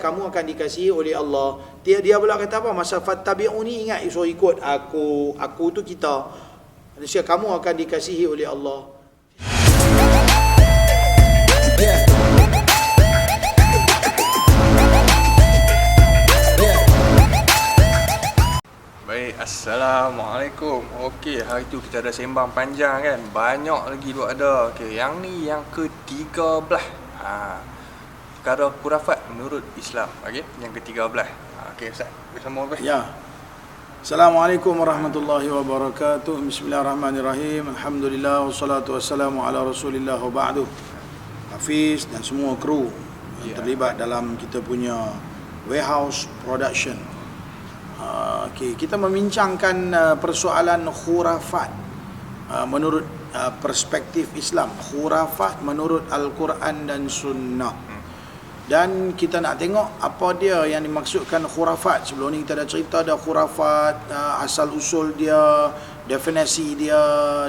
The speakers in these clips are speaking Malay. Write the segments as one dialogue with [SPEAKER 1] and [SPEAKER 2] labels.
[SPEAKER 1] kamu akan dikasihi oleh Allah. Dia pula kata apa? Masa fattabi'uni, ingat, suruh ikut aku tu kita. Nescaya kamu akan dikasihi oleh Allah.
[SPEAKER 2] Baik, Assalamualaikum. Okey, hari tu kita ada sembang panjang kan. Banyak lagi duk ada. Okey, yang ni yang ke-13. Perkara khurafat menurut Islam. Okey, yang ke-13. Okey, Ustaz. Bersama apa?
[SPEAKER 1] Ya. Assalamualaikum warahmatullahi wabarakatuh. Bismillahirrahmanirrahim. Alhamdulillah wassalatu wassalamu ala Rasulillah wa ba'du. Hafiz dan semua kru yang terlibat dalam kita punya warehouse production. Okay, kita membincangkan persoalan khurafat menurut perspektif Islam, khurafat menurut Al-Quran dan Sunnah. Dan kita nak tengok apa dia yang dimaksudkan khurafat. Sebelum ni kita dah cerita dah khurafat, asal usul dia, definisi dia,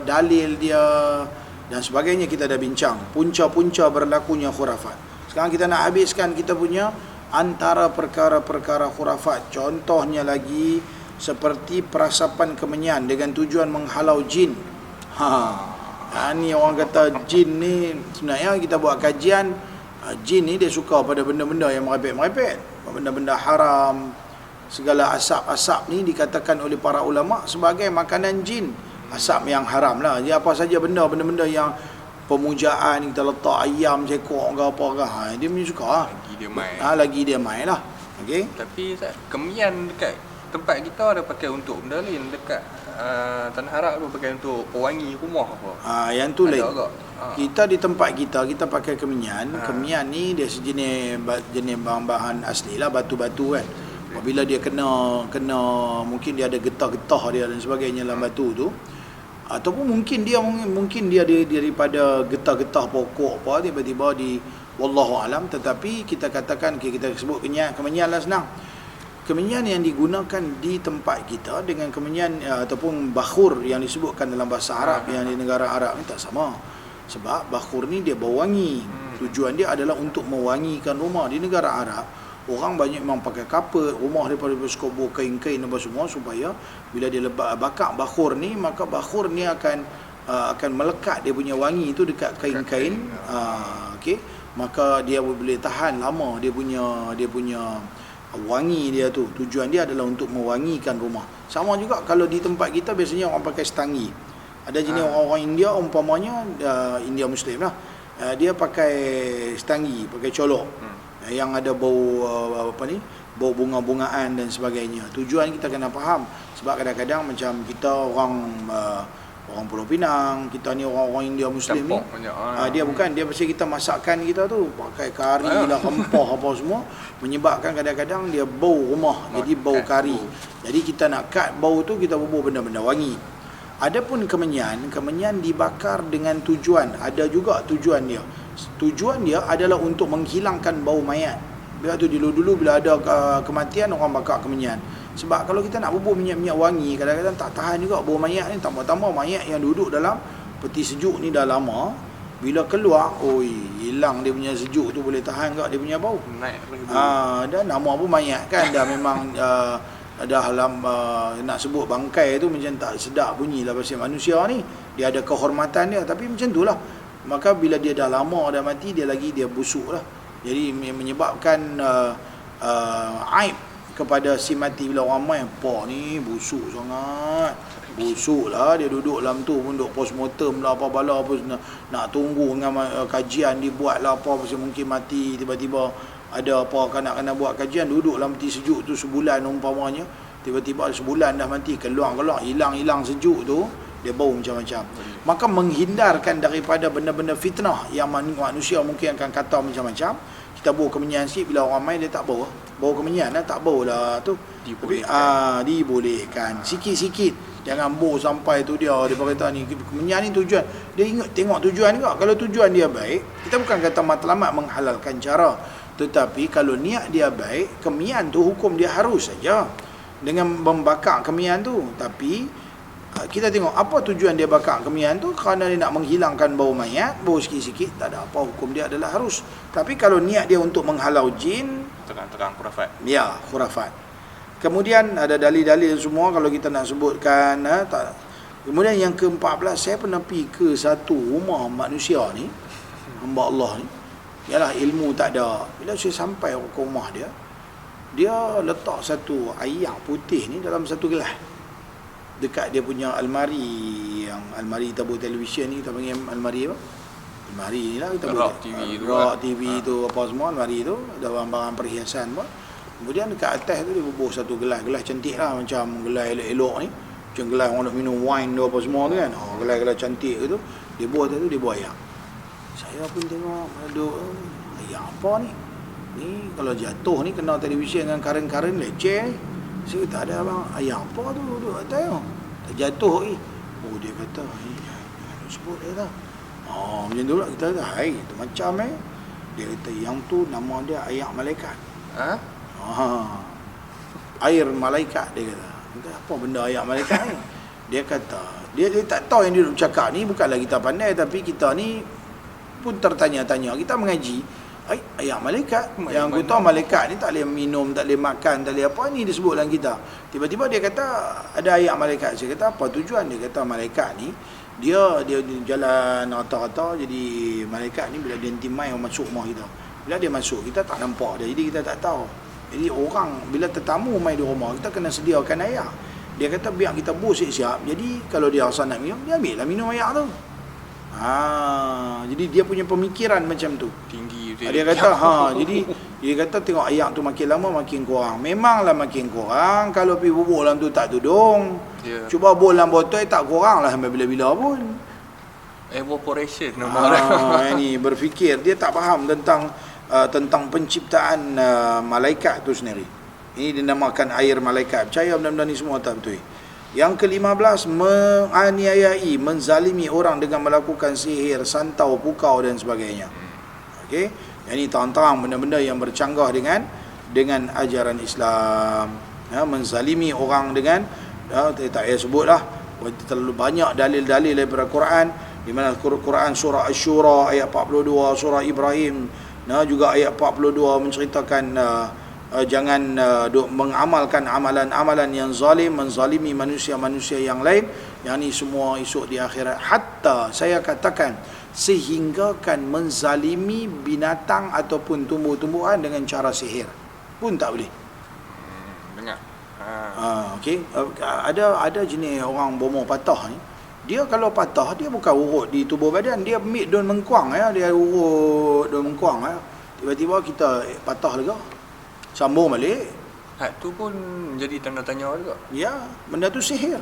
[SPEAKER 1] dalil dia dan sebagainya. Kita dah bincang punca-punca berlakunya khurafat. Sekarang kita nak habiskan kita punya antara perkara-perkara khurafat. Contohnya lagi seperti perasapan kemenyan dengan tujuan menghalau jin. Ni orang kata jin ni, sebenarnya kita buat kajian, jin ni dia suka pada benda-benda yang merepek-merepek, benda-benda haram. Segala asap-asap ni dikatakan oleh para ulama sebagai makanan jin. Asap yang haram lah. Dia apa saja benda-benda yang pemujaan, kita letak ayam sekok ke apa ke, dia punya suka lah. Lagi dia main lah. Okay? Tapi
[SPEAKER 2] kemian dekat tempat kita ada pakai untuk benda lain. Dekat Tanah Arab tu pakai untuk pewangi rumah apa.
[SPEAKER 1] Yang tu lain. Kita di tempat kita pakai kemenyan. Kemenyan ni dia sejenis bahan-bahan asli lah, batu-batu kan. Apabila dia kena mungkin dia ada getah-getah dia dan sebagainya dalam batu tu, ataupun mungkin dia daripada getah-getah pokok apa, tiba-tiba di wallahu alam, tetapi kita katakan, kita sebut kemenyan lah senang. Kemenyan yang digunakan di tempat kita dengan kemenyan ataupun bakhur yang disebutkan dalam bahasa Arab yang di negara Arab ni tak sama. Sebab bakhur ni dia berwangi. Tujuan dia adalah untuk mewangikan rumah. Di negara Arab, orang banyak memang pakai kapur rumah daripada skobor kain-kain apa semua, supaya bila dia bakar bakhur ni, maka bakhur ni akan melekat dia punya wangi itu dekat kain-kain. Okey, maka dia boleh tahan lama dia punya wangi dia tu. Tujuan dia adalah untuk mewangikan rumah. Sama juga kalau di tempat kita biasanya orang pakai setangi. Ada jenis orang India umpamanya, India Muslim lah, dia pakai setangi, pakai colok yang ada bau bau bunga-bungaan dan sebagainya. Tujuan kita kena faham, sebab kadang-kadang macam kita orang Pulau Pinang, kita ni orang India Muslim ni, dia pasal kita masakan kita tu pakai kari lah, rempah apa semua, menyebabkan kadang-kadang dia bau rumah, jadi bau kari. Jadi kita nak cut bau tu, kita bubuh benda-benda wangi. Adapun kemenyan dibakar dengan tujuan, ada juga tujuan dia. Tujuan dia adalah untuk menghilangkan bau mayat. Bila tu dulu bila ada kematian, orang bakar kemenyan. Sebab kalau kita nak bubuh minyak-minyak wangi, kadang-kadang tak tahan juga bau mayat ni. Tambah-tambah mayat yang duduk dalam peti sejuk ni dah lama, bila keluar, hilang dia punya sejuk tu, boleh tahan tak dia punya bau. Dan nama pun mayat kan, dah memang dah nak sebut bangkai tu macam tak sedap bunyi lah pasal manusia ni. Dia ada kehormatan dia, tapi macam tu lah. Maka bila dia dah lama dah mati, dia busuk lah. Jadi menyebabkan aib kepada si mati. Bila orang main, ni busuk sangat, busuk lah, dia duduk dalam tu pun duduk postmortem lah, apa bala apa, nak tunggu dengan kajian dibuat lah apa, pasal mungkin mati tiba-tiba ada apa kena buat kajian, duduk dalam peti sejuk tu sebulan umpamanya, tiba-tiba sebulan dah mati, keluar hilang sejuk tu, dia bau macam-macam. Maka menghindarkan daripada benda-benda fitnah yang manusia mungkin akan kata macam-macam, kita bau kemenyan sikit. Bila orang main dia tak bau kemenyan lah, tak bau lah tu, dibolehkan sikit-sikit. Jangan bau sampai tu dia berkata ni kemenyan ni tujuan dia, ingat tengok tujuan juga. Kalau tujuan dia baik, kita bukan kata matlamat menghalalkan cara, tetapi kalau niat dia baik, kemenyan tu hukum dia harus saja dengan membakar kemenyan tu. Tapi kita tengok apa tujuan dia bakar kemenyan tu, kerana dia nak menghilangkan bau mayat, bau sikit-sikit, tak ada apa, hukum dia adalah harus. Tapi kalau niat dia untuk menghalau jin,
[SPEAKER 2] terang-terang khurafat.
[SPEAKER 1] Ya, khurafat. Kemudian ada dalil-dalil semua kalau kita nak sebutkan, tak. Kemudian yang ke-14, saya pernah pergi ke satu rumah manusia ni, hamba Allah ni. Yalah, ilmu tak ada. Bila saya sampai ke rumah dia, dia letak satu ayak putih ni dalam satu gelas. Dekat dia punya almari, yang almari tabur televisyen ni, kita panggil almari apa? Almari ni lah kita
[SPEAKER 2] Rak TV tu
[SPEAKER 1] Rak
[SPEAKER 2] kan.
[SPEAKER 1] TV tu apa semua, almari tu ada barang-barang perhiasan pun. Kemudian dekat atas tu dia bubuh satu gelas cantik lah, macam gelas elok-elok ni, macam gelas orang nak minum wine tu apa semua tu kan. Gelas cantik tu dia buah tu, dia buah ayak. Saya pun tengok duduk, ayak apa ni? Ni kalau jatuh ni kena televisyen dengan karen-karen leceh. Saya kata ada abang, ayak apa tu duduk atas tu? Tak jatuh lagi. Oh, dia kata, jangan sebut dia tak. Macam tu lah kita kata, hai, tu macam dia kata, yang tu nama dia ayak malaikat. Air malaikat, dia kata. Kita, apa benda ayak malaikat ni? Dia kata, dia tak tahu yang dia duduk cakap ni, bukanlah kita pandai, tapi kita ni pun tertanya-tanya. Kita mengaji, ayak malaikat. Yang aku tahu malaikat ni tak boleh minum, tak boleh makan, tak boleh apa, ni disebut dalam kita. Tiba-tiba dia kata, ada ayak malaikat. Saya kata, apa tujuan? Dia kata, malaikat ni, dia jalan rata-rata, jadi malaikat ni bila dia intimai masuk rumah kita. Bila dia masuk, kita tak nampak dia, jadi kita tak tahu. Jadi orang, bila tetamu mai di rumah, kita kena sediakan ayak. Dia kata biar kita buat siap-siap. Jadi kalau dia rasa nak minum, dia ambil lah minum ayak tu. Jadi dia punya pemikiran macam tu.
[SPEAKER 2] Tinggi tu.
[SPEAKER 1] Dia kata jadi dia kata tengok ayak tu makin lama makin kurang. Memanglah makin kurang. Kalau pergi bubuk dalam tu tak tudung. Cuba bol dalam botol tak kurang lah sampai bila-bila pun.
[SPEAKER 2] Evaporation nama
[SPEAKER 1] ni berfikir dia tak faham tentang penciptaan malaikat tu sendiri. Ini dinamakan air malaikat. Percaya benda-benda ni semua tak betul. Yang ke-15, menganiayai, menzalimi orang dengan melakukan sihir, santau, pukau dan sebagainya. Okey. Yang ini terang-terang benda-benda yang bercanggah dengan ajaran Islam. Menzalimi orang dengan tak payah sebutlah. Terlalu banyak dalil-dalil daripada Quran, di mana Quran surah Asy-Syura ayat 42, surah Ibrahim juga ayat 42 menceritakan jangan mengamalkan amalan-amalan yang zalim, menzalimi manusia-manusia yang lain. Yang ni semua esok di akhirat. Hatta saya katakan sehinggakan menzalimi binatang ataupun tumbuh-tumbuhan dengan cara sihir pun tak boleh.
[SPEAKER 2] Dengar.
[SPEAKER 1] Okey. Ada jenis orang bomoh patah ni. Dia kalau patah, dia bukan urut di tubuh badan, dia ambil daun mengkuang dia urut daun mengkuang tiba-tiba kita patah lega, sambung balik.
[SPEAKER 2] Tu pun jadi tanda tanya juga.
[SPEAKER 1] Ya, benda tu sihir.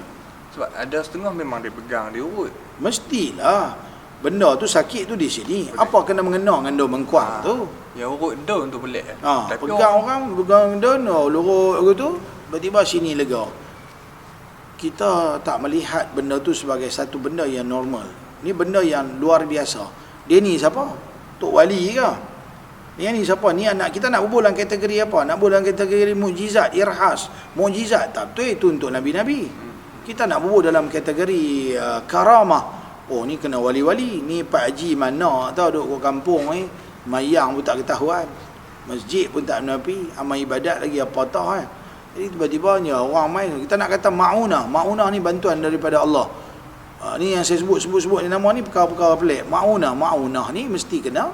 [SPEAKER 2] Sebab ada setengah memang dia pegang, dia urut.
[SPEAKER 1] Mestilah benda tu sakit tu di sini. Betul. Apa kena mengena dengan daun mengkuang tu?
[SPEAKER 2] Ya urut daun tu pelik.
[SPEAKER 1] Tapi pegang orang pegang daun, lurut tu, tiba-tiba sini lega. Kita tak melihat benda tu sebagai satu benda yang normal. Ni benda yang luar biasa. Dia ni siapa? Tok Wali ke? Ni siapa? Ni anak kita nak berbual dalam kategori apa? Nak berbual dalam kategori mukjizat, irhas. Mukjizat tak betul, itu untuk nabi-nabi. Kita nak berbual dalam kategori karamah. Oh, ni kena wali-wali. Ni Pak Haji mana tahu duduk kat kampung ni, mayang pun tak ketahuan. Masjid pun tak pernah pergi, amal ibadat lagi apa tahu Jadi tiba-tiba orang main, kita nak kata ma'unah. Ma'unah ni bantuan daripada Allah. Ni yang saya sebut ni nama ni perkara-perkara pelik. Ma'unah ni mesti kena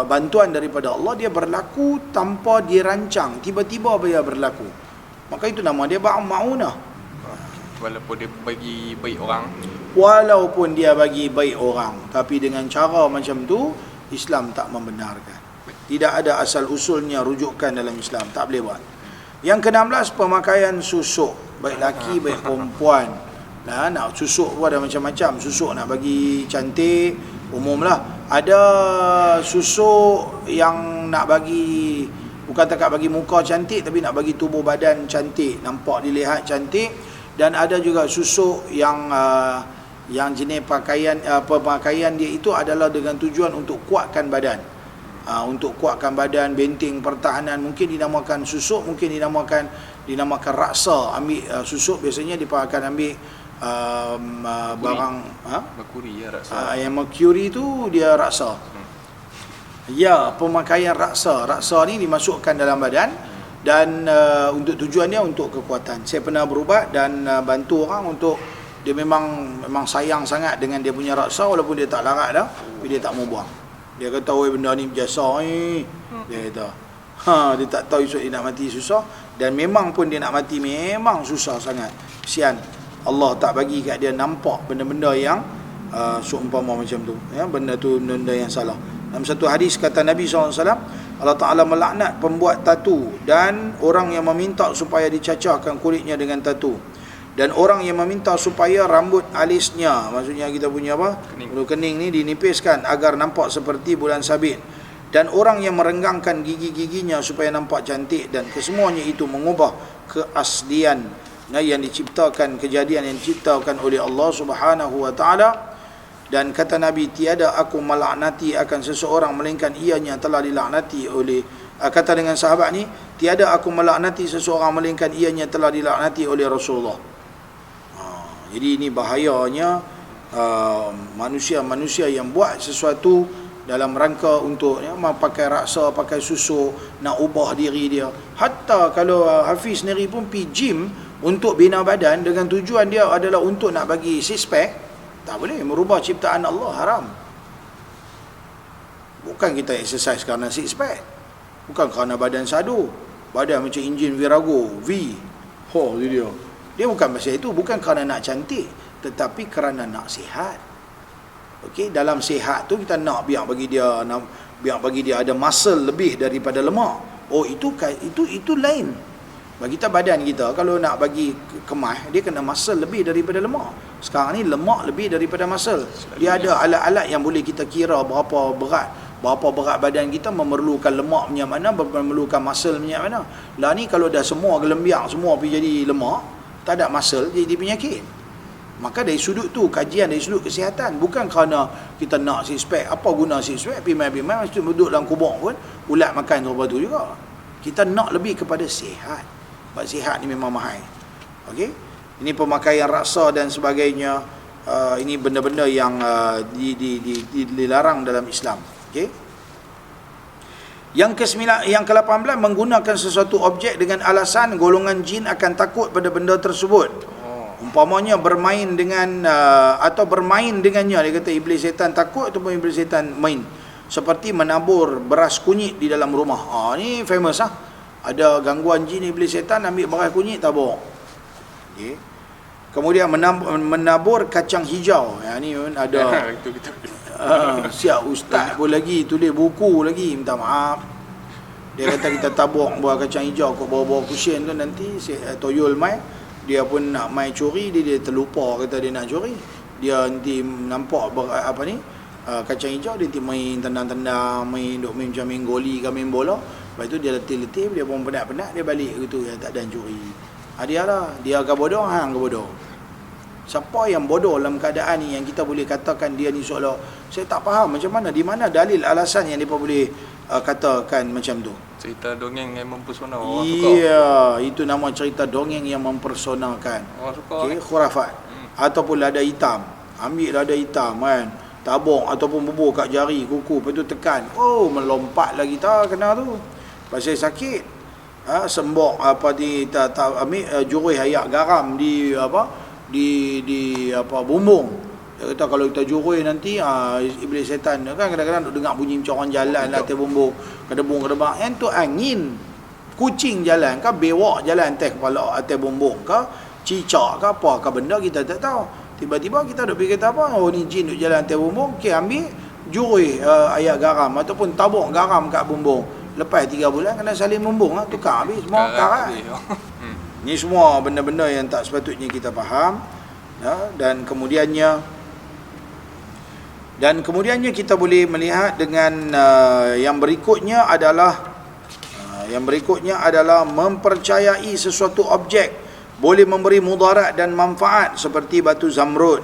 [SPEAKER 1] bantuan daripada Allah. Dia berlaku tanpa dirancang, tiba-tiba dia berlaku. Maka itu nama dia ma'unah.
[SPEAKER 2] Walaupun dia bagi baik orang.
[SPEAKER 1] Walaupun dia bagi baik orang, tapi dengan cara macam tu Islam tak membenarkan. Tidak ada asal usulnya rujukan dalam Islam, tak boleh buat. Yang ke-16, pemakaian susuk, baik laki baik perempuan. Nak susuk pun ada macam-macam. Susuk nak bagi cantik, umumlah. Ada susuk yang nak bagi, bukan takat bagi muka cantik, tapi nak bagi tubuh badan cantik, nampak dilihat cantik. Dan ada juga susuk yang jenis pemakaian dia itu adalah dengan tujuan untuk kuatkan badan. Untuk kuatkan badan, benteng pertahanan. Mungkin dinamakan susuk, mungkin dinamakan raksa. Ambil susuk biasanya dia akan ambil barang
[SPEAKER 2] merkuri ya raksa.
[SPEAKER 1] Yang merkuri tu dia raksa. Ya, pemakaian raksa. Raksa ni dimasukkan dalam badan dan untuk tujuan dia untuk kekuatan. Saya pernah berubat dan bantu orang untuk dia memang sayang sangat dengan dia punya raksa walaupun dia tak larat dah, tapi dia tak mau buang. Dia kata, "Oi, benda ni berjasa ni." Dia kata, dia tak tahu esok dia nak mati susah, dan memang pun dia nak mati memang susah sangat. Kesian. Allah tak bagi kat dia nampak benda-benda yang seumpama macam tu, ya, benda tu benda yang salah. Dalam satu hadis kata Nabi SAW, Allah Ta'ala melaknat pembuat tatu dan orang yang meminta supaya dicacahkan kulitnya dengan tatu, dan orang yang meminta supaya rambut alisnya, maksudnya kita punya apa, bulu kening ni dinipiskan agar nampak seperti bulan sabit, dan orang yang merenggangkan gigi-giginya supaya nampak cantik, dan kesemuanya itu mengubah keaslian yang diciptakan, kejadian yang diciptakan oleh Allah Subhanahu wa Ta'ala. Dan kata Nabi, tiada aku melaknati akan seseorang melainkan ianya telah dilaknati oleh, kata dengan sahabat ni, tiada aku melaknati seseorang melainkan ianya telah dilaknati oleh Rasulullah. Jadi ini bahayanya manusia-manusia yang buat sesuatu dalam rangka untuk pakai raksa, pakai susu, nak ubah diri dia. Hatta kalau Hafiz sendiri pun pergi gym untuk bina badan dengan tujuan dia adalah untuk nak bagi six pack, tak boleh. Merubah ciptaan Allah haram. Bukan kita exercise kerana six pack, bukan kerana badan sadu, badan macam enjin Virago V. Dia bukan pasal itu, bukan kerana nak cantik, tetapi kerana nak sihat. Okey, dalam sihat tu kita nak biar bagi dia ada muscle lebih daripada lemak. Itu lain. Bagi kita badan kita kalau nak bagi kemas, dia kena muscle lebih daripada lemak. Sekarang ni lemak lebih daripada muscle. Dia ada alat-alat yang boleh kita kira berapa berat badan kita, memerlukan lemak punya mana, memerlukan muscle punya mana. Lah ni kalau dah semua gelembiang, semua pergi jadi lemak, tak ada muscle, jadi penyakit. Maka dari sudut tu, kajian dari sudut kesihatan, bukan kerana kita nak six pack. Apa guna six pack? Pimai-pimai mesti duduk dalam kubur pun ulat makan rupa tu juga. Kita nak lebih kepada sihat. Sebab sihat ni memang mahal. Okey? Ini pemakaian raksa dan sebagainya. Ini benda-benda yang dilarang dalam Islam. Okey? Yang ke-18, menggunakan sesuatu objek dengan alasan golongan jin akan takut pada benda tersebut. Umpamanya bermain dengan atau bermain dengannya. Dia kata iblis setan takut ataupun iblis setan main. Seperti menabur beras kunyit di dalam rumah. Ni famous Ada gangguan jin iblis setan, ambil beras kunyit tabur. Okay. Kemudian menabur kacang hijau. Ni ada
[SPEAKER 2] itu kita
[SPEAKER 1] siap ustaz pun lagi tulis buku lagi, minta maaf. Dia kata kita tabur buah kacang hijau kat bawah-bawah kusyen tu, nanti toyol mai, dia pun nak mai curi, dia terlupa kata dia nak curi. Dia nanti nampak kacang hijau, dia nanti main tendang-tendang, main macam main goli ke main bola. Lepas tu dia letih-letih, dia pun penat-penat, dia balik gitu, ya, tak ada curi. Dia agak bodoh, hang ke bodoh. Siapa yang bodoh dalam keadaan ni yang kita boleh katakan dia ni seolah, saya tak faham macam mana, di mana dalil alasan yang dia boleh katakan macam tu.
[SPEAKER 2] Cerita dongeng yang mempersona orang
[SPEAKER 1] suka. Ya, itu nama cerita dongeng yang mempersonakan. Orang suka. Okay, khurafat. Ataupun lada hitam. Ambil lada hitam kan, tabung ataupun bubur kat jari, kuku, lepas tu tekan. Melompat lagi tak kena tu. Pasal sakit. Sembok ambil jurih ayak garam di bumbung. Dia kata kalau kita jurui nanti iblis setan kan kadang-kadang dengar bunyi macam orang jalan lah atas bumbung, kedebung-kedebang. Yang tu angin. Kucing jalan ke, bewak jalan atas kepala atas bumbung ke, cicak ke apa ke benda kita tak tahu. Tiba-tiba kita duk fikir apa, ni jin duk jalan atas bumbung, okey ambil jurui ayak garam ataupun tabuk garam kat bumbung. Lepas 3 bulan kena salin bumbung tukar habis semua karat. Ni semua benda-benda yang tak sepatutnya kita faham. Dan kemudiannya kita boleh melihat dengan yang berikutnya adalah mempercayai sesuatu objek boleh memberi mudarat dan manfaat seperti batu zamrud,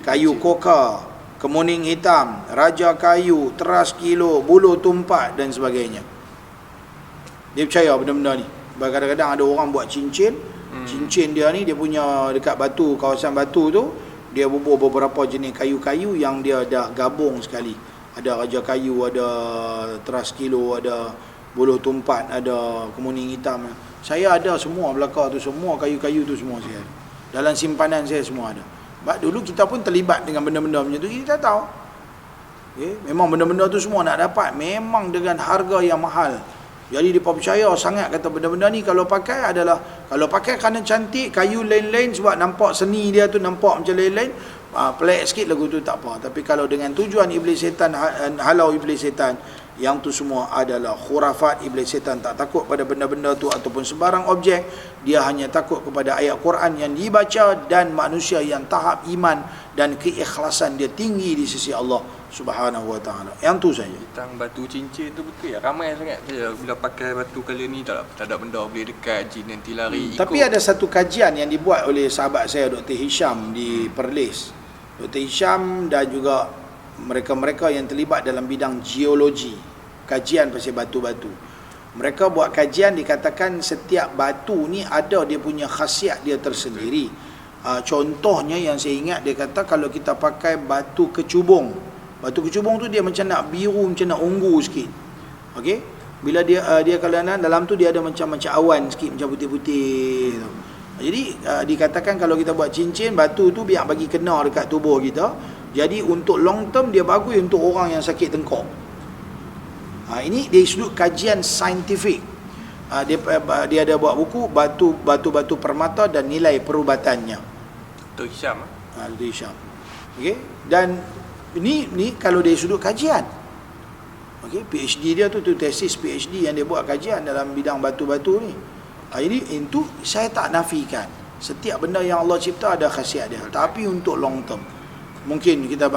[SPEAKER 1] kayu koka, kemuning hitam, raja kayu, teras kilo, bulu tumpat dan sebagainya. Dia percaya benda-benda ni. Kadang-kadang ada orang buat cincin. Cincin dia ni, dia punya dekat kawasan batu tu, dia bubur beberapa jenis kayu-kayu yang dia dah gabung sekali. Ada Raja Kayu, ada Teras Kilo, ada Buluh Tumpat, ada Kemuning Hitam. Saya ada semua belakang tu, semua kayu-kayu tu semua saya ada. Dalam simpanan saya semua ada. Sebab dulu kita pun terlibat dengan benda-benda macam tu, kita tahu. Okay? Memang benda-benda tu semua nak dapat memang dengan harga yang mahal. Jadi mereka percaya sangat kata benda-benda ni kalau pakai adalah, kalau pakai kerana cantik, kayu lain-lain sebab nampak seni dia tu nampak macam lain-lain, pelik sikit lagu tu tak apa. Tapi kalau dengan tujuan iblis setan, halau iblis setan, yang tu semua adalah khurafat. Iblis setan tak takut pada benda-benda tu ataupun sebarang objek, dia hanya takut kepada ayat Quran yang dibaca dan manusia yang tahap iman dan keikhlasan dia tinggi di sisi Allah Subhanahu wa taala. Yang tu saja.
[SPEAKER 2] Tentang batu cincin tu betul ya. Ramai sangat saya bila pakai batu kali ni tak ada benda boleh dekat, jin nanti lari ikut.
[SPEAKER 1] Tapi ada satu kajian yang dibuat oleh sahabat saya Dr. Hisham di Perlis. Dr. Hisham dan juga mereka-mereka yang terlibat dalam bidang geologi, kajian pasal batu-batu. Mereka buat kajian, dikatakan setiap batu ni ada dia punya khasiat dia tersendiri. Contohnya yang saya ingat, dia kata kalau kita pakai batu kecubung. Batu kecubung tu dia macam nak biru, macam nak ungu sikit. Okey? Bila dia kalau dalam tu dia ada macam awan sikit, macam putih-putih tu. Jadi dikatakan kalau kita buat cincin, batu tu biar bagi kena dekat tubuh kita. Jadi untuk long term dia bagus untuk orang yang sakit tengkok. Ini dari sudut kajian saintifik. Dia ada buat buku batu-batu permata dan nilai perubatannya.
[SPEAKER 2] Dr. Hisham.
[SPEAKER 1] Dr. Hisham. Okey? Dan ini kalau dari sudut kajian. Okey, PhD dia tu tesis PhD yang dia buat kajian dalam bidang batu-batu ni. Jadi itu saya tak nafikan. Setiap benda yang Allah cipta ada khasiat dia, tapi untuk long term. Mungkin kita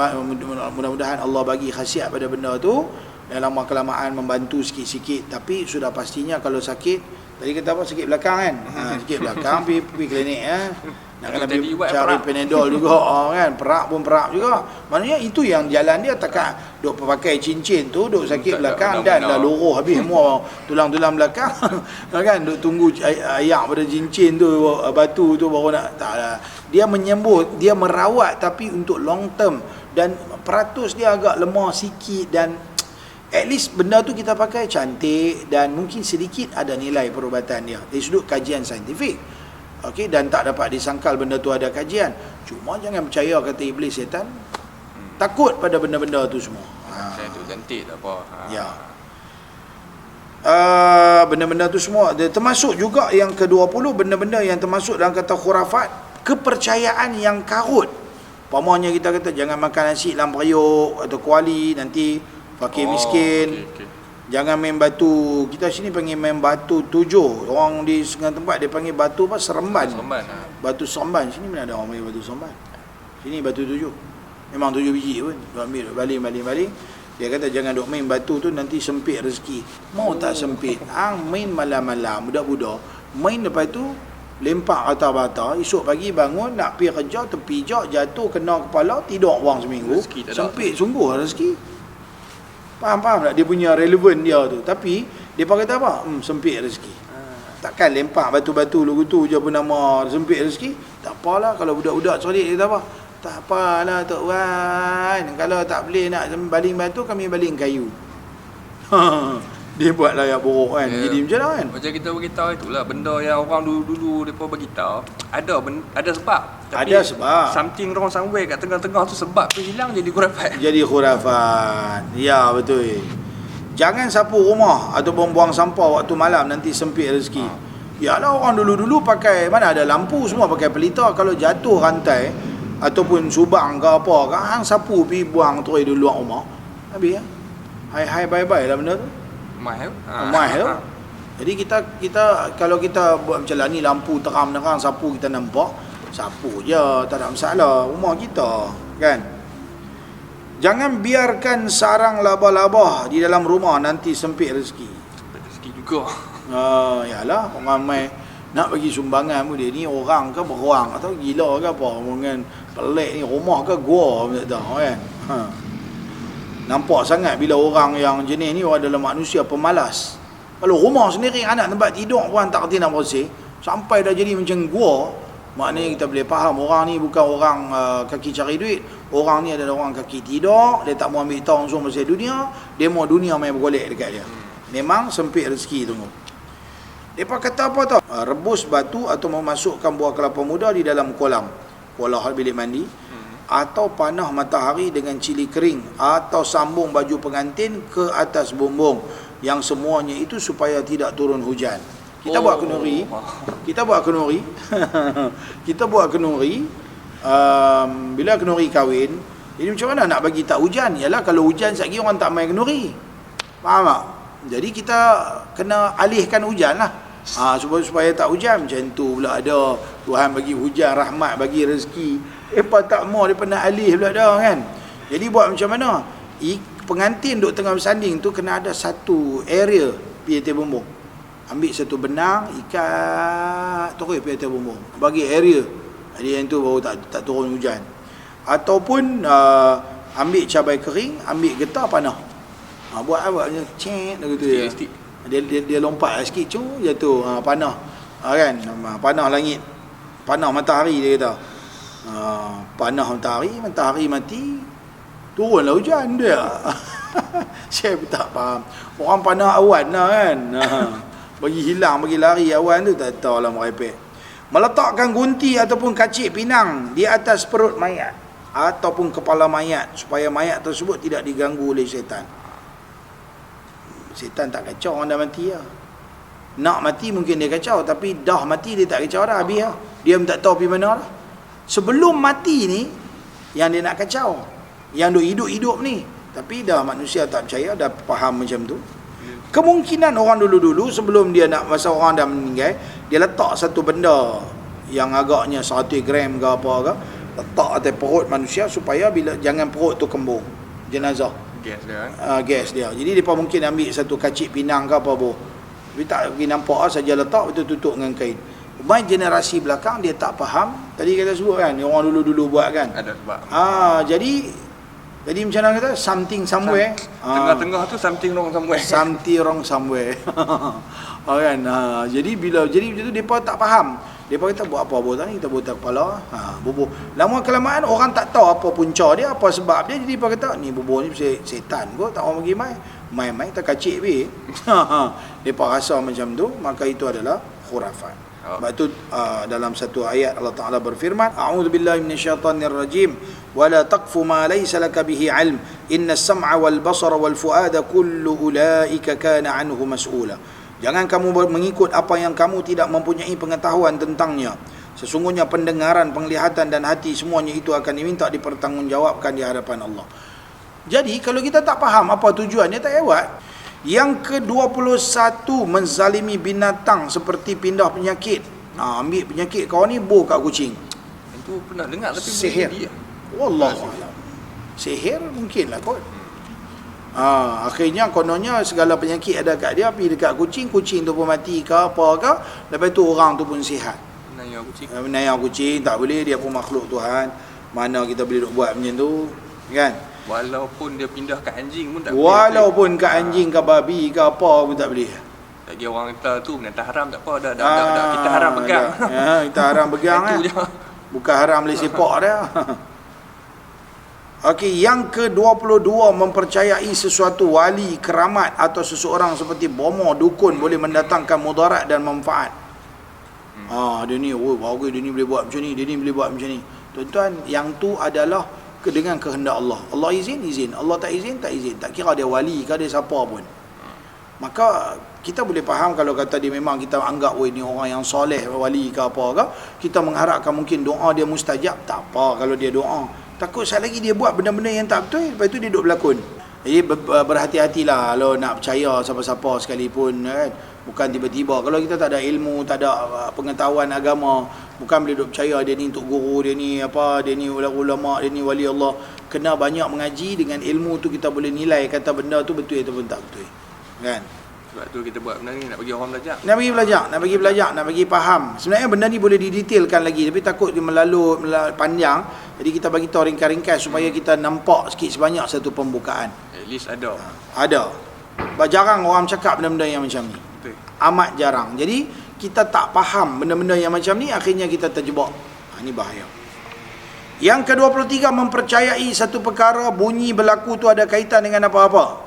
[SPEAKER 1] mudah-mudahan Allah bagi khasiat pada benda tu, dan lama kelamaan membantu sikit-sikit, tapi sudah pastinya kalau sakit, tadi kata apa, sakit belakang kan, sakit belakang pergi klinik nak kena pergi cari Panadol juga kan, perak pun perak juga. Maknanya itu yang jalan dia, takkan duk pakai cincin tu duk sakit belakang dan dah luruh habis semua tulang-tulang belakang kan, duk tunggu ayak pada cincin tu, batu tu baru nak, tak lah. Dia menyembuh, dia merawat, tapi untuk long term, dan peratus dia agak lemah sikit, dan at least benda tu kita pakai cantik dan mungkin sedikit ada nilai perubatan dia dari sudut kajian saintifik. Okey, dan tak dapat disangkal benda tu ada kajian. Cuma jangan percaya kata iblis setan. Takut pada benda-benda tu semua.
[SPEAKER 2] Macam tu cantik tak apa.
[SPEAKER 1] Ya. Benda-benda tu semua termasuk juga yang ke-20, benda-benda yang termasuk dalam kata khurafat, kepercayaan yang karut. Pamanya kita kata jangan makan nasi dalam periuk atau kuali, nanti fakir miskin. Okay. Jangan main batu. Kita sini panggil main batu 7. Orang di setengah tempat dia panggil batu apa? Seremban. Batu seremban. Sini mana ada orang panggil batu seremban. Sini batu 7. Memang 7 biji pun. Dia ambil baling. Dia kata jangan duk main batu tu, nanti sempit rezeki. Mau tak sempit. Main malam-malam budak-budak. Main lepas tu lempak rata-rata, esok pagi bangun nak pergi kerja, terpijak, jatuh, kena kepala, tidur orang seminggu. Sempit sungguh rezeki. Faham tak dia punya relevan dia tu. Tapi dia kata apa? Sempit rezeki. Takkan lempak batu-batu lugu tu je pun nama sempit rezeki. Tak apalah kalau budak-budak cerdik dia kata apa? Tak apalah Tok Wan, kalau tak boleh nak baling batu, kami baling kayu. Dia buat layak buruk kan. Yeah. Jadi macam mana kan? Macam
[SPEAKER 2] kita beritahu itulah benda yang orang dulu-dulu depa beritahu ada sebab. Tapi
[SPEAKER 1] ada sebab.
[SPEAKER 2] Something wrong somewhere kat tengah-tengah tu, sebab tu hilang jadi khurafat.
[SPEAKER 1] Jadi khurafat. Ya betul. Jangan sapu rumah ataupun buang sampah waktu malam, nanti sempit rezeki. Yalah, orang dulu-dulu pakai, mana ada lampu, semua pakai pelita. Kalau jatuh rantai ataupun subang ke apa, hang sapu pergi buang terus di luar rumah. Habis ya. Hai bye-bye lah benda tu. Mahal. Jadi kita kalau kita buat macam lah ni, lampu terang-terang, sapu kita nampak, sapu je, tak ada masalah rumah kita kan. Jangan biarkan sarang laba-laba di dalam rumah, nanti sempit rezeki.
[SPEAKER 2] Sempit rezeki juga.
[SPEAKER 1] Yalah, orang ramai nak bagi sumbangan pun, dia ni orang ke beruang atau gila ke apa, dengan pelik ni, rumah ke gua tak tahu kan. Nampak sangat bila orang yang jenis ni adalah manusia pemalas. Kalau rumah sendiri, anak tempat tidur pun tak kerti nak bersih, sampai dah jadi macam gua, Maknanya kita boleh faham orang ni bukan orang kaki cari duit. Orang ni adalah orang kaki tidur, dia tak mau ambil tahu langsung pasal dunia, dia mau dunia main bergolek dekat dia. Memang sempit rezeki tunggu. Depa kata apa tau? Rebus batu atau memasukkan buah kelapa muda di dalam kolam bilik mandi, atau panah matahari dengan cili kering, atau sambung baju pengantin ke atas bumbung, yang semuanya itu supaya tidak turun hujan. Kita buat kenuri. Kita buat kenuri. Kita buat kenuri. Bila kenuri kahwin, jadi macam mana nak bagi tak hujan? Yalah, kalau hujan sekali orang tak main kenuri. Faham tak? Jadi kita kena alihkan hujan lah. Supaya tak hujan. Macam tu pula ada. Tuhan bagi hujan, rahmat, bagi rezeki. Tak mau dia pernah alih pula dah kan. Jadi buat macam mana? Pengantin duk tengah bersanding tu kena ada satu area pergi atas bumbung. Ambil satu benang, ikat terus pergi atas bumbung. Bagi area. Jadi yang tu baru tak turun hujan. Ataupun ambil cabai kering, ambil getah panah. Buat macam cek gitu ya. Dia lompat sikit jatuh panah. Kan? Panah langit. Panah matahari dia kata. Panah matahari mati, turunlah hujan dia. Saya tak faham. Orang panah awan lah kan. Bagi hilang, bagi lari awan tu tak tahu lah merepek. Meletakkan gunti ataupun kacik pinang di atas perut mayat ataupun kepala mayat supaya mayat tersebut tidak diganggu oleh syaitan. Syaitan tak kacau orang dah mati lah. Nak mati mungkin dia kacau, tapi dah mati dia tak kacau dah, habis lah. Dia tak tahu pergi mana lah. Sebelum mati ni yang dia nak kacau, yang duk hidup-hidup ni. Tapi dah manusia tak percaya, dah faham macam tu. Kemungkinan orang dulu-dulu sebelum dia nak, masa orang dah meninggal, dia letak satu benda yang agaknya 1 gram ke apa ke, letak atas perut manusia supaya bila jangan perut tu kembung jenazah.
[SPEAKER 2] Gas dia kan?
[SPEAKER 1] Gas dia. Jadi mereka mungkin ambil satu kacik pinang ke apa pun. Tapi tak pergi nampak lah, saja letak betul tutup dengan kain. Umai generasi belakang dia tak faham. Tadi kita sebut kan, orang dulu-dulu buat kan.
[SPEAKER 2] Ada sebab.
[SPEAKER 1] Jadi macam mana kata? Something somewhere.
[SPEAKER 2] Tengah-tengah tu something wrong somewhere.
[SPEAKER 1] Something wrong somewhere. Kan? Jadi bila jadi macam tu depa tak faham. Depa kata buat apa tadi? Kita buat kepala. Bubuh. Lama kelamaan orang tak tahu apa punca dia, apa sebab dia. Jadi depa kata ni bubuh ni setan kot, tak orang pergi mai tak kacik be. Depa rasa macam tu, maka itu adalah khurafat. Sebab itu dalam satu ayat Allah Ta'ala berfirman, a'udzubillahi minasyaitanirrajim, wala taqfu ma laysa laka bihi ilm, innas sam'a wal basara wal fuada kullu ulaika kana anhu mas'ula. Jangan kamu mengikut apa yang kamu tidak mempunyai pengetahuan tentangnya. Sesungguhnya pendengaran, penglihatan dan hati semuanya itu akan diminta dipertanggungjawabkan di hadapan Allah. Jadi kalau kita tak faham apa tujuannya, tak payah buat. Yang ke-21, menzalimi binatang seperti pindah penyakit. Ambil penyakit kau ni bor kat kucing.
[SPEAKER 2] Itu pernah dengar tapi
[SPEAKER 1] sihir. Wallahualam. Sihir mungkinlah kot. Akhirnya kononnya segala penyakit ada kat dia, pergi dekat kucing, kucing tu pun mati ke apa ke, lepas tu orang tu pun sihat. Menayar kucing tak boleh, dia pun makhluk Tuhan. Mana kita boleh duk buat macam tu, kan?
[SPEAKER 2] Walaupun dia pindah ke anjing pun tak boleh.
[SPEAKER 1] Walaupun ke anjing ke babi ke apa pun tak boleh.
[SPEAKER 2] Lagi orang kata tu binatang haram tak apa, dah kita haram pegang.
[SPEAKER 1] Kita haram pegang kan. Bukan haram boleh sepak dia. Okey, yang ke-22, mempercayai sesuatu wali, keramat atau seseorang seperti bomoh, dukun boleh mendatangkan mudarat dan manfaat. Dia ni bagus, dia ni boleh buat macam ni, dia ni boleh buat macam ni. Tuan-tuan, yang tu adalah dengan kehendak Allah. Allah izin, Allah tak izin, tak izin. Tak kira dia wali ke dia siapa pun. Maka kita boleh faham kalau kata dia memang kita anggap ni orang yang soleh, wali ke apa ke, kita mengharapkan mungkin doa dia mustajab. Tak apa kalau dia doa. Takut sekali lagi dia buat benda-benda yang tak betul, lepas tu dia duduk berlakon. Jadi berhati-hatilah kalau nak percaya siapa-siapa sekalipun kan. Bukan tiba-tiba kalau kita tak ada ilmu, tak ada pengetahuan agama, bukan boleh duk percaya dia ni untuk guru, dia ni apa, dia ni ulama, dia ni wali Allah. Kena banyak mengaji, dengan ilmu tu kita boleh nilai kata benda tu betul ataupun tak betul. Kan?
[SPEAKER 2] Sebab tu kita buat benda ni nak bagi orang belajar.
[SPEAKER 1] Nak bagi belajar, nak bagi faham. Sebenarnya benda ni boleh didetailkan lagi, tapi takut dia melalu panjang. Jadi kita bagi tahu ringkas-ringkas supaya kita nampak sikit sebanyak satu pembukaan.
[SPEAKER 2] At least ada.
[SPEAKER 1] Ada. Jarang orang cakap benda-benda yang macam ni. Amat jarang. Jadi kita tak faham benda-benda yang macam ni, akhirnya kita terjebak. Ini bahaya. Yang ke-23, mempercayai satu perkara bunyi berlaku tu ada kaitan dengan apa-apa.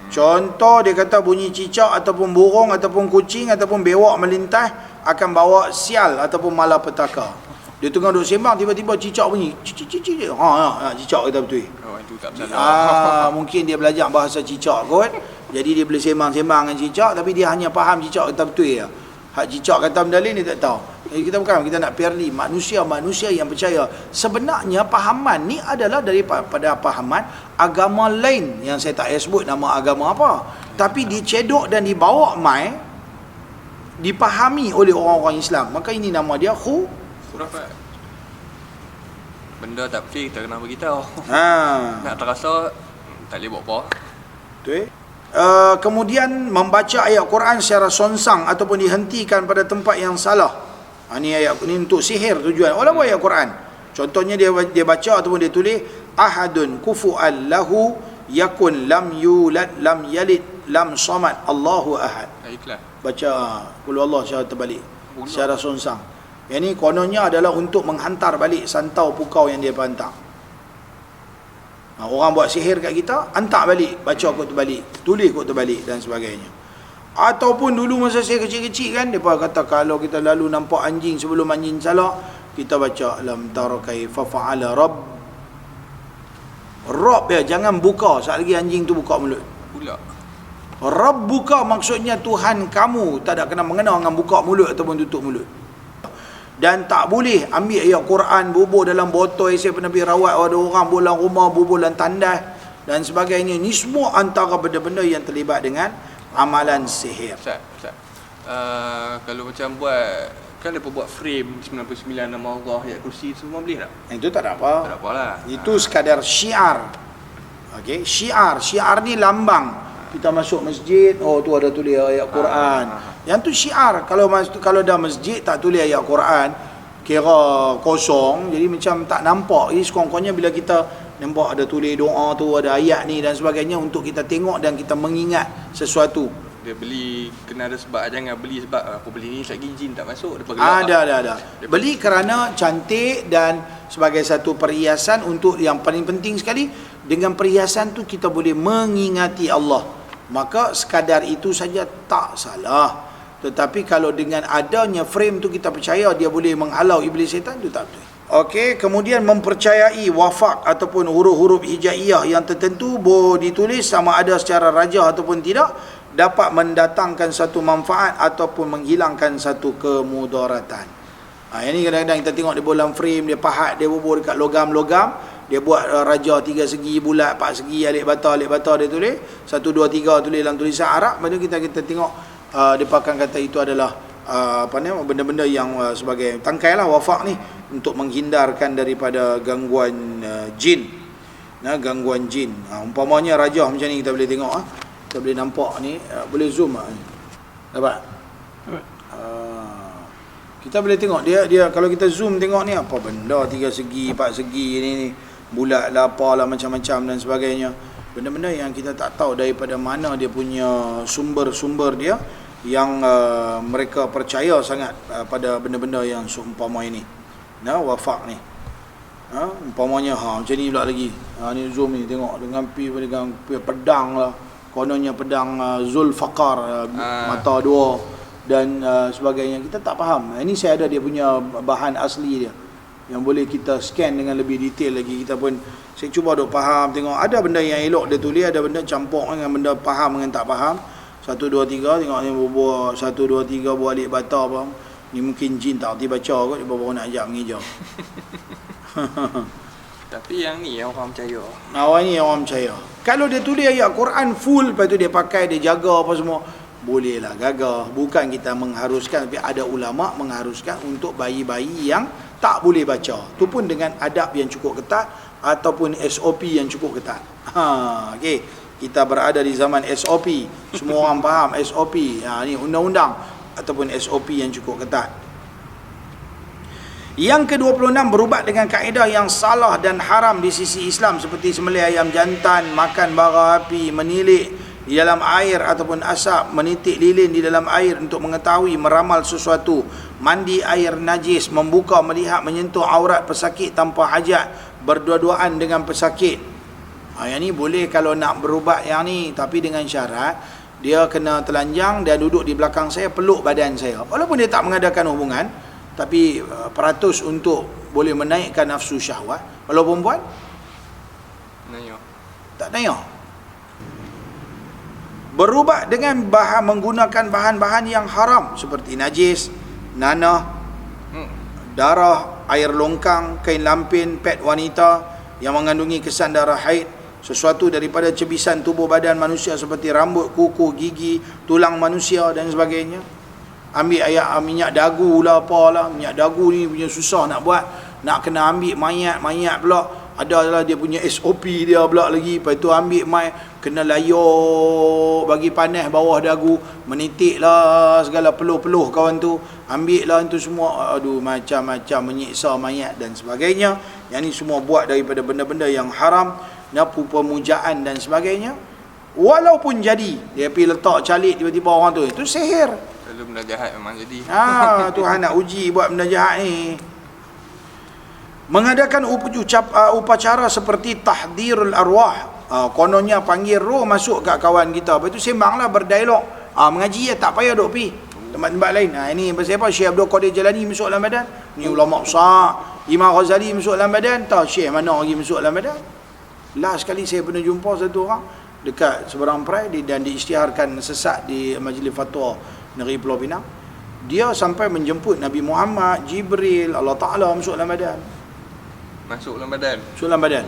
[SPEAKER 1] Contoh, dia kata bunyi cicak ataupun burung ataupun kucing ataupun bewak melintas akan bawa sial ataupun malapetaka. Dia tengah duduk sembang, tiba-tiba cicak bunyi. Cicak. Cicak kata betul.
[SPEAKER 2] Oh, itu tak bersalah.
[SPEAKER 1] Mungkin dia belajar bahasa cicak kot. Jadi dia boleh sembang-sembang dengan cicak, tapi dia hanya faham cicak kata betul ya. Hak cicak kata benda lain dia tak tahu. Kita bukan, kita nak fairly manusia yang percaya. Sebenarnya pahaman ni adalah daripada pahaman agama lain yang saya tak payah sebut nama agama apa. Tapi dicedok dan dibawa mai, dipahami oleh orang-orang Islam. Maka ini nama dia
[SPEAKER 2] khurafat. Benda tak betul kita kena beritahu. Nak terasa tak boleh buat apa.
[SPEAKER 1] Betul. Kemudian membaca ayat Quran secara sonsang ataupun dihentikan pada tempat yang salah. Ini ayat ni untuk sihir tujuan. Walaupun ayat Quran. Contohnya dia baca ataupun dia tulis ahadun kufu'an lahu yakun lam yulad lam yalid lam samad Allahu ahad.
[SPEAKER 2] Ikhlas.
[SPEAKER 1] Baca qul Allah secara terbalik, secara sonsang. Yang ni kononnya adalah untuk menghantar balik santau pukau yang dia hantar. Orang buat sihir kat kita, hantar balik, baca kot terbalik, tulis kot terbalik dan sebagainya. Ataupun dulu masa saya kecil-kecil kan, mereka kata kalau kita lalu nampak anjing sebelum anjing salah, kita baca lam tara kaifa fa'ala Rabb ya, jangan buka saat lagi anjing tu buka mulut.
[SPEAKER 2] Pula
[SPEAKER 1] Rabb buka maksudnya Tuhan kamu, tak ada kena mengena dengan buka mulut ataupun tutup mulut. Dan tak boleh ambil ayat Quran bubur dalam botol. Saya pernah pergi rawat ada orang bolang rumah bubur dalam tandas dan sebagainya. Ni semua antara benda-benda yang terlibat dengan amalan sihir.
[SPEAKER 2] Ustaz. Kalau macam buat, kan dia buat frame 99 nama Allah, ayat kursi semua boleh tak?
[SPEAKER 1] Itu tak ada apa.
[SPEAKER 2] Tak ada apalah.
[SPEAKER 1] Itu sekadar syiar. Okey, syiar ni lambang. Kita masuk masjid, oh tu ada tulis ayat Quran. Yang tu syiar. Kalau dah masjid tak tulis ayat Quran, kira kosong, jadi macam tak nampak. Jadi sekurang-kurangnya bila kita nampak ada tulis doa tu, ada ayat ni dan sebagainya, untuk kita tengok dan kita mengingat sesuatu.
[SPEAKER 2] Dia beli kena ada sebab, jangan beli sebab aku beli ni lagi jin tak masuk, dia
[SPEAKER 1] ada. Beli kerana cantik dan sebagai satu perhiasan. Untuk yang paling penting sekali, dengan perhiasan tu kita boleh mengingati Allah. Maka sekadar itu saja tak salah. Tetapi kalau dengan adanya frame tu kita percaya dia boleh menghalau iblis syaitan, tu tak betul. Okey, kemudian mempercayai wafak ataupun huruf-huruf hijaiyah yang tertentu boleh ditulis sama ada secara rajah ataupun tidak, dapat mendatangkan satu manfaat ataupun menghilangkan satu kemudaratan. Yang ni kadang-kadang kita tengok dia dalam frame, dia pahat, dia bubur dekat logam-logam. Dia buat raja 3 segi, bulat 4 segi, alik bata dia tulis 1 2 3 tulis dalam tulisan Arab. Lepas tu kita tengok dia akan kata itu adalah benda-benda yang sebagai tangkai lah wafak ni, untuk menghindarkan daripada gangguan jin. Gangguan jin. Umpamanya rajah macam ni kita boleh tengok, kita boleh nampak ni, boleh zoom dapat. Kita boleh tengok dia kalau kita zoom tengok ni apa benda 3 segi 4 segi ni bulat lah apalah macam-macam dan sebagainya. Benda-benda yang kita tak tahu daripada mana dia punya sumber-sumber dia, yang mereka percaya sangat pada benda-benda yang seumpama ini. Wafak ni. Umpamanya macam ni pula lagi. Ni zoom ni tengok dengan pedang lah. Kononnya pedang Zulfaqar, mata dua dan sebagainya. Kita tak faham. Ini saya ada dia punya bahan asli dia yang boleh kita scan dengan lebih detail lagi. Kita pun, saya cuba duk faham, tengok ada benda yang elok dia tulis, ada benda campur dengan benda faham dengan tak faham. 1 2 3 tengok ni buat 1 2 3 buat alik bata apa. Ni mungkin jin tak erti baca kot, dia baru nak ajak mengejar.
[SPEAKER 2] Tapi yang ni yang orang percaya.
[SPEAKER 1] Awak ni orang percaya. Kalau dia tulis ayat Quran full, lepas tu dia pakai, dia jaga apa semua, bolehlah gagah. Bukan kita mengharuskan, tapi ada ulama mengharuskan untuk bayi-bayi yang tak boleh baca. Tu pun dengan adab yang cukup ketat ataupun SOP yang cukup ketat. Okey. Kita berada di zaman SOP. Semua orang faham SOP. Ni undang-undang ataupun SOP yang cukup ketat. Yang ke-26, berubat dengan kaedah yang salah dan haram di sisi Islam, seperti sembelih ayam jantan, makan bara api, menilik di dalam air ataupun asap, menitik lilin di dalam air untuk mengetahui, meramal sesuatu, mandi air najis, membuka, melihat, menyentuh aurat pesakit tanpa hajat, berdua-duaan dengan pesakit. Yang ni boleh kalau nak berubat yang ni, tapi dengan syarat dia kena telanjang dan duduk di belakang saya, peluk badan saya. Walaupun dia tak mengadakan hubungan, tapi peratus untuk boleh menaikkan nafsu syahwat. Kalau perempuan
[SPEAKER 2] Nanya.
[SPEAKER 1] tak naya. Berubat dengan menggunakan bahan-bahan yang haram seperti najis, nanah, darah, air longkang, kain lampin, pad wanita yang mengandungi kesan darah haid, sesuatu daripada cebisan tubuh badan manusia seperti rambut, kuku, gigi, tulang manusia dan sebagainya. Ambil minyak dagu lah apalah. Minyak dagu ni punya susah nak buat. Nak kena ambil mayat pula. Adalah dia punya SOP dia pula lagi. Lepas tu ambil kena layar bagi panas bawah dagu, menitik lah segala peluh-peluh kawan tu, ambil lah itu semua. Aduh, macam-macam, menyiksa mayat dan sebagainya. Yang ni semua buat daripada benda-benda yang haram, nafsu pemujaan dan sebagainya. Walaupun jadi dia pergi letak calik tiba-tiba orang tu, itu sihir.
[SPEAKER 2] Kalau benda jahat memang jadi.
[SPEAKER 1] Tuhan nak uji buat benda jahat ni. Mengadakan upacara seperti tahdirul arwah. Kononnya panggil roh masuk kat kawan kita. Lepas tu sembanglah, berdialog. Mengaji tak payah duk pergi tempat-tempat lain. Ini pasal apa? Syekh Abdul Qadir Jalani masuk dalam badan. Ni ulama besar. Imam Ghazali masuk dalam badan. Tak, Syekh mana lagi masuk dalam badan. Last sekali saya pernah jumpa satu orang dekat seberang perai dan diisytiharkan sesat di Majlis Fatwa Negeri Pulau Pinang. Dia sampai menjemput Nabi Muhammad, Jibril, Allah Ta'ala masuk dalam badan.
[SPEAKER 2] Masuk dalam badan.
[SPEAKER 1] Masuk dalam badan.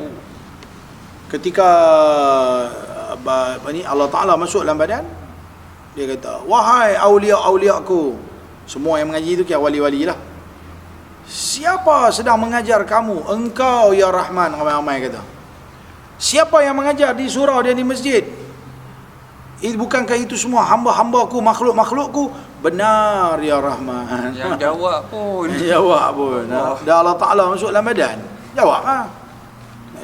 [SPEAKER 1] Ketika Allah Ta'ala masuk dalam badan, dia kata, wahai awliya-awliyaku. Semua yang mengaji itu kira wali-wali lah. Siapa sedang mengajar kamu? Engkau ya Rahman, ramai-ramai kata. Siapa yang mengajar di surau dan di masjid? Bukankah itu semua hamba-hambaku, makhluk-makhlukku? Benar ya Rahman.
[SPEAKER 2] Yang jawab pun.
[SPEAKER 1] Jawab pun. Dah Allah Ta'ala masuk dalam badan. Jawab lah.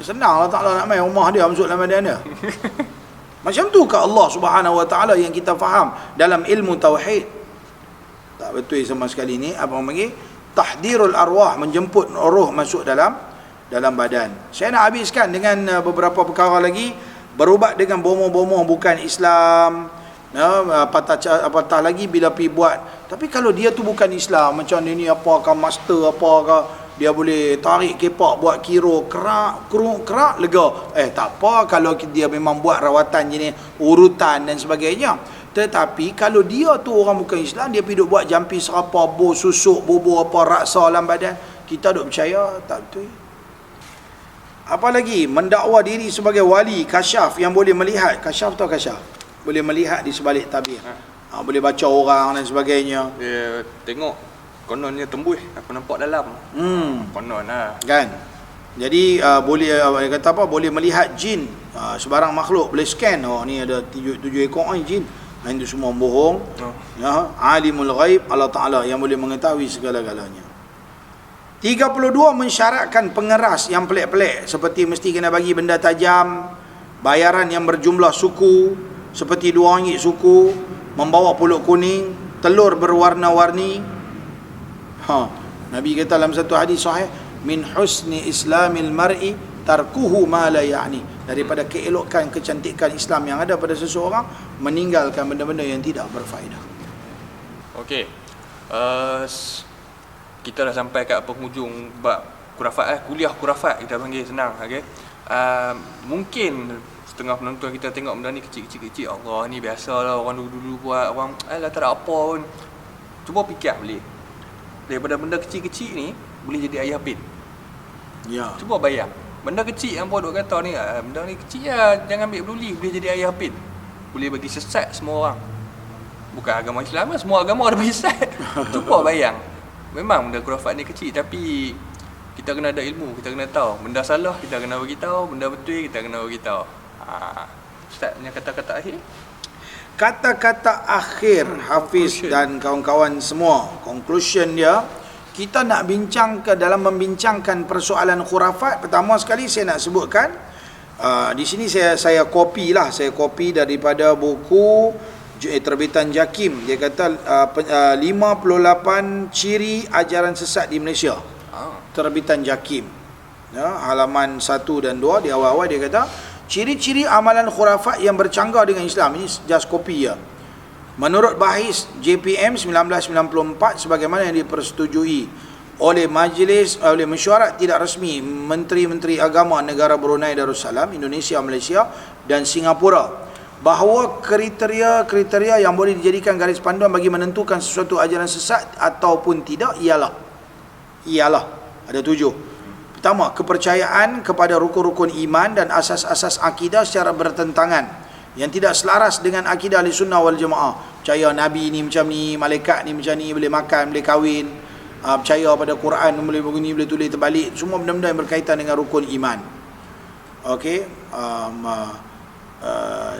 [SPEAKER 1] Senang Allah Ta'ala nak main rumah dia masuk dalam badan dia. Macam tu ke Allah Subhanahu Wa Ta'ala yang kita faham dalam ilmu tauhid? Tak betul sama sekali ni. Apa orang panggil? Tahdirul arwah, menjemput roh masuk dalam badan. Saya nak habiskan dengan beberapa perkara lagi. Berubat dengan bomoh-bomoh bukan Islam. Apatah lagi bila pergi buat. Tapi kalau dia tu bukan Islam, macam dia ni apakah master apakah, dia boleh tarik kepak buat kiro kerak lega. Tak apa kalau dia memang buat rawatan jenis urutan dan sebagainya. Tetapi kalau dia tu orang bukan Islam, dia pergi duk buat jampi serapa, bau susuk, bobo apa raksa dalam badan, kita duk percaya tak betul. Apa lagi? Mendakwa diri sebagai wali, kasyaf yang boleh melihat. Kasyaf atau kasyaf? Boleh melihat di sebalik tabir. Boleh baca orang dan sebagainya.
[SPEAKER 2] Dia tengok kononnya tembus, aku nampak dalam. Konon lah.
[SPEAKER 1] Kan? Jadi boleh kata apa? Boleh melihat jin, sebarang makhluk, boleh scan. Ni ada 7 ekor jin. Itu semua bohong. Alimul ghaib, Allah Ta'ala yang boleh mengetahui segala-galanya. 32 mensyaratkan pengeras yang pelik-pelik, seperti mesti kena bagi benda tajam, bayaran yang berjumlah suku seperti RM2 suku, membawa puluk kuning, telur berwarna-warni. Nabi kata dalam satu hadis sahih, min husni islamil mar'i tarkuhu ma la ya'ni. Daripada keelokan kecantikan Islam yang ada pada seseorang, meninggalkan benda-benda yang tidak berfaedah.
[SPEAKER 2] Okey. Kita dah sampai kat penghujung bab kurafat, kuliah kurafat kita panggil, senang. Okey. Mungkin setengah penonton kita tengok benda ni kecil-kecil, Allah ni biasalah orang dulu-dulu buat, orang tak ada apa pun. Cuba fikir boleh. Daripada benda kecil-kecil ni boleh jadi ayah bin.
[SPEAKER 1] Ya.
[SPEAKER 2] Cuba bayang. Benda kecil yang bodoh kata ni, benda ni kecil lah, jangan ambil peduli, boleh jadi ayah bin. Boleh bagi sesat semua orang. Bukan agama Islam lah, semua agama ada bagi sesat. Cuba bayang. Memang benda khurafat ni kecil, tapi kita kena ada ilmu, kita kena tahu. Benda salah kita kena bagi tahu, benda betul kita kena bagi tahu. Ustaz punya kata-kata akhir.
[SPEAKER 1] Kata-kata akhir Hafiz dan kawan-kawan semua, conclusion dia, kita nak bincang dalam membincangkan persoalan khurafat. Pertama sekali saya nak sebutkan, Di sini saya copy daripada buku terbitan JAKIM. Dia kata 58 ciri ajaran sesat di Malaysia. Terbitan JAKIM. Halaman 1 dan 2 di awal-awal dia kata ciri-ciri amalan khurafat yang bercanggah dengan Islam. Ini just copy ya. Menurut bahis JPM 1994 sebagaimana yang dipersetujui oleh mesyuarat tidak rasmi menteri-menteri agama negara Brunei Darussalam, Indonesia, Malaysia dan Singapura, bahawa kriteria yang boleh dijadikan garis panduan bagi menentukan sesuatu ajaran sesat ataupun tidak ialah ada 7. Pertama, kepercayaan kepada rukun-rukun iman dan asas-asas akidah secara bertentangan yang tidak selaras dengan akidah Ahlussunnah wal Jamaah. Percaya Nabi ni macam ni, malaikat ni macam ni, boleh makan, boleh kahwin, percaya pada Quran, boleh begini, boleh tulis terbalik, semua benda-benda yang berkaitan dengan rukun iman. Okey,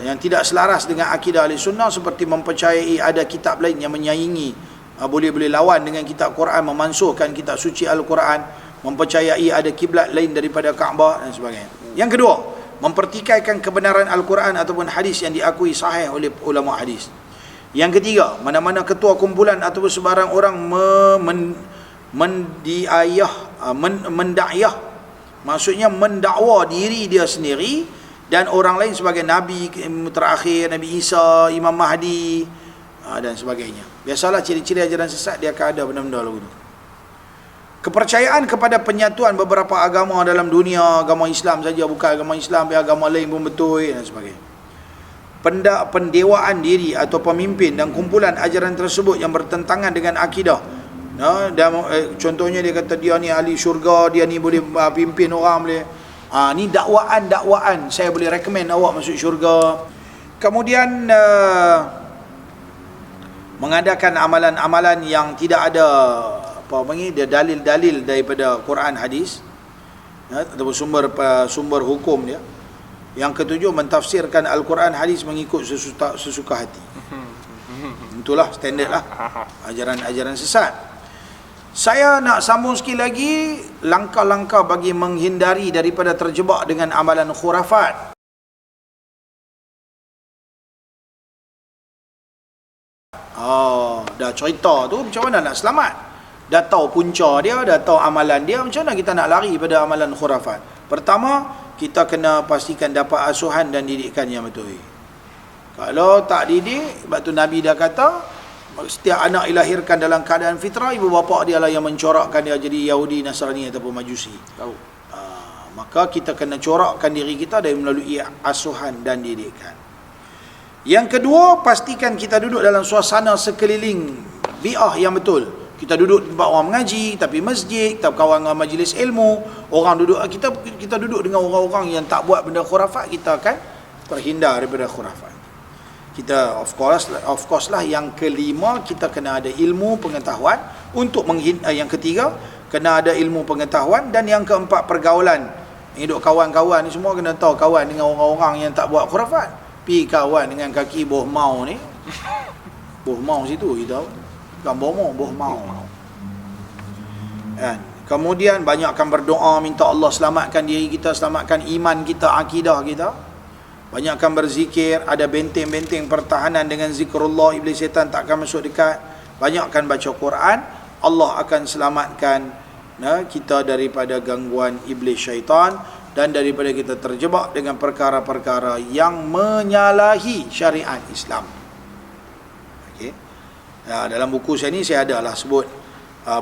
[SPEAKER 1] yang tidak selaras dengan akidah Ahlussunnah seperti mempercayai ada kitab lain yang menyaingi, boleh lawan dengan kitab Quran, memansuhkan kitab suci Al-Quran, mempercayai ada kiblat lain daripada Kaabah dan sebagainya. Yang kedua, mempertikaikan kebenaran Al-Quran ataupun hadis yang diakui sahih oleh ulama hadis. Yang ketiga, mana-mana ketua kumpulan ataupun sebarang orang mendakyah, maksudnya mendakwa diri dia sendiri dan orang lain sebagai Nabi terakhir, Nabi Isa, Imam Mahdi dan sebagainya. Biasalah ciri-ciri ajaran sesat dia akan ada benda-benda lagu tu. Kepercayaan kepada penyatuan beberapa agama dalam dunia, agama Islam saja, bukan agama Islam, agama lain pun betul dan sebagainya. Pendewaan diri atau pemimpin dan kumpulan ajaran tersebut yang bertentangan dengan akidah. Contohnya dia kata dia ni ahli syurga, dia ni boleh pimpin orang, boleh. Ni dakwaan saya boleh recommend awak masuk syurga. Kemudian mengadakan amalan-amalan yang tidak ada dia dalil-dalil daripada Quran hadis ataupun sumber hukum dia. Yang ketujuh, mentafsirkan Al-Quran hadis mengikut sesuka hati. Itulah standard lah ajaran-ajaran sesat. Saya nak sambung sekali lagi langkah-langkah bagi menghindari daripada terjebak dengan amalan khurafat. Dah cerita tu macam mana nak selamat. Dah tahu punca dia, dah tahu amalan dia, macam mana kita nak lari pada amalan khurafat? Pertama, kita kena pastikan dapat asuhan dan didikan yang betul. Kalau tak didik, sebab tu Nabi dah kata, setiap anak dilahirkan dalam keadaan fitrah, ibu bapa dia lah yang mencorakkan dia jadi Yahudi, Nasrani ataupun Majusi. Maka kita kena corakkan diri kita dari melalui asuhan dan didikan. Yang kedua, pastikan kita duduk dalam suasana sekeliling bi'ah yang betul. Kita duduk di tempat orang mengaji, tapi masjid, kita berkawan dengan majlis ilmu, orang duduk, kita duduk dengan orang-orang yang tak buat benda khurafat, kita akan terhindar daripada khurafat. Kita of course lah yang kelima, kita kena ada ilmu pengetahuan untuk yang ketiga, kena ada ilmu pengetahuan, dan yang keempat, pergaulan. Hidup kawan-kawan ni semua kena tahu kawan dengan orang-orang yang tak buat khurafat. Pi kawan dengan kaki boh mau ni. Boh mau situ kita tahu. Bukan boh mau. Kemudian banyakkan berdoa, minta Allah selamatkan diri kita, selamatkan iman kita, akidah kita. Banyakkan berzikir, ada benteng-benteng pertahanan dengan zikrullah, iblis setan tak akan masuk dekat. Banyakkan baca Quran, Allah akan selamatkan kita daripada gangguan iblis syaitan dan daripada kita terjebak dengan perkara-perkara yang menyalahi syariat Islam. Okey. Dalam buku saya ni saya adalah sebut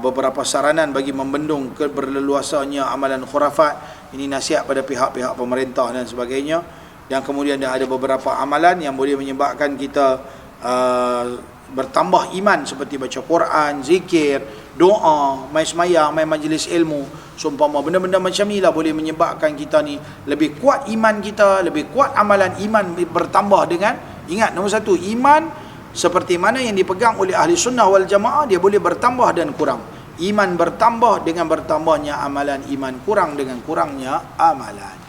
[SPEAKER 1] beberapa saranan bagi membendung keberleluasannya amalan khurafat. Ini nasihat pada pihak-pihak pemerintah dan sebagainya. Dan kemudian ada beberapa amalan yang boleh menyebabkan kita bertambah iman, seperti baca Quran, zikir, doa, mai semayang, mai majlis ilmu. Seumpama benda-benda macam ni lah boleh menyebabkan kita ni lebih kuat iman kita, lebih kuat amalan iman bertambah dengan, ingat nombor satu, iman seperti mana yang dipegang oleh ahli sunnah wal jamaah, dia boleh bertambah dan kurang. Iman bertambah dengan bertambahnya amalan, iman kurang dengan kurangnya amalan.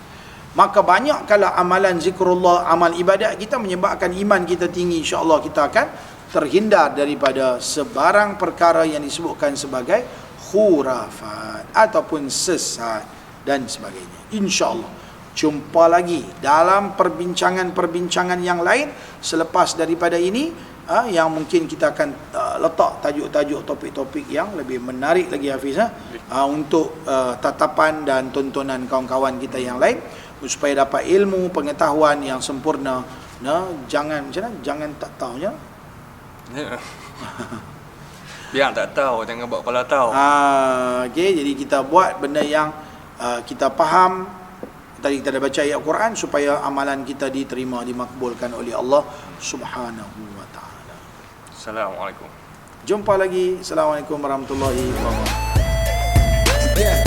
[SPEAKER 1] Maka banyak kalau amalan zikrullah, amal ibadat kita menyebabkan iman kita tinggi, insya-Allah kita akan terhindar daripada sebarang perkara yang disebutkan sebagai khurafat ataupun sesat dan sebagainya, insya-Allah. Jumpa lagi dalam perbincangan-perbincangan yang lain selepas daripada ini, yang mungkin kita akan letak tajuk-tajuk topik-topik yang lebih menarik lagi, Hafiz, untuk tatapan dan tontonan kawan-kawan kita yang lain, supaya dapat ilmu pengetahuan yang sempurna. Jangan macam mana? Jangan tak tahu je.
[SPEAKER 2] Biar tak tahu, jangan buat kepala tahu.
[SPEAKER 1] Okay, jadi kita buat benda yang kita faham. Tadi kita dah baca ayat Quran supaya amalan kita diterima, dimakbulkan oleh Allah Subhanahu wa taala.
[SPEAKER 2] Assalamualaikum.
[SPEAKER 1] Jumpa lagi. Assalamualaikum warahmatullahi wabarakatuh.